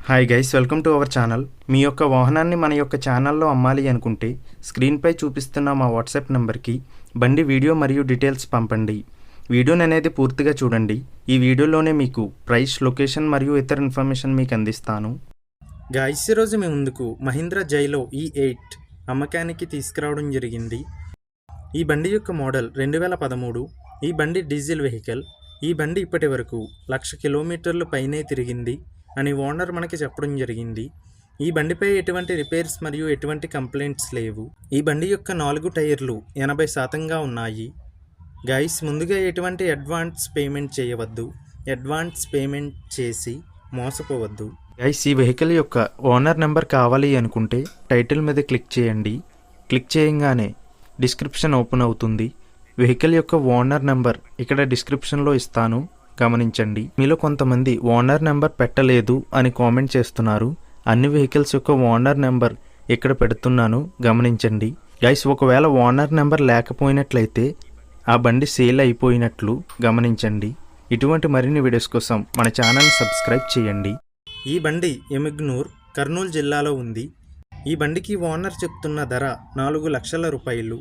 Hi guys, welcome to our channel. మీ యొక్క వాహనాన్ని మన యొక్క ఛానల్లో అమ్మాలి అనుకుంటే స్క్రీన్పై చూపిస్తున్న మా వాట్సాప్ నెంబర్కి బండి వీడియో మరియు డీటెయిల్స్ పంపండి. వీడియోని అనేది పూర్తిగా చూడండి. ఈ వీడియోలోనే మీకు ప్రైస్, లొకేషన్ మరియు ఇతర ఇన్ఫర్మేషన్ మీకు అందిస్తాను. గైస్, ఈరోజు మీ ముందుకు మహీంద్రా జైలో E8 అమ్మకానికి తీసుకురావడం జరిగింది. ఈ బండి యొక్క మోడల్ 2013. ఈ బండి డీజిల్ వెహికల్. ఈ బండి ఇప్పటి వరకు 1,00,000 కిలోమీటర్లు పైనే తిరిగింది అని ఓనర్ మనకి చెప్పడం జరిగింది. ఈ బండిపై ఎటువంటి రిపేర్స్ మరియు ఎటువంటి కంప్లైంట్స్ లేవు. ఈ బండి యొక్క 4 టైర్లు 80% ఉన్నాయి. గైస్, ముందుగా ఎటువంటి అడ్వాన్స్ పేమెంట్ చేయవద్దు. అడ్వాన్స్ పేమెంట్ చేసి మోసపోవద్దు. గైస్, ఈ వెహికల్ యొక్క ఓనర్ నెంబర్ కావాలి అనుకుంటే టైటిల్ మీద క్లిక్ చేయండి. క్లిక్ చేయగానే డిస్క్రిప్షన్ ఓపెన్ అవుతుంది. వెహికల్ యొక్క ఓనర్ నెంబర్ ఇక్కడ డిస్క్రిప్షన్లో ఇస్తాను, గమనించండి. మీలో కొంతమంది ఓనర్ నెంబర్ పెట్టలేదు అని కామెంట్ చేస్తున్నారు. అన్ని వెహికల్స్ యొక్క ఓనర్ నెంబర్ ఇక్కడ పెడుతున్నాను, గమనించండి. గైస్, ఒకవేళ ఓనర్ నెంబర్ లేకపోయినట్లయితే ఆ బండి సేల్ అయిపోయినట్లు గమనించండి. ఇటువంటి మరిన్ని వీడియోస్ కోసం మన ఛానల్ని సబ్స్క్రైబ్ చేయండి. ఈ బండి ఎమిగ్నూర్, కర్నూలు జిల్లాలో ఉంది. ఈ బండికి ఓనర్ చెప్తున్న ధర 4 లక్షల రూపాయలు.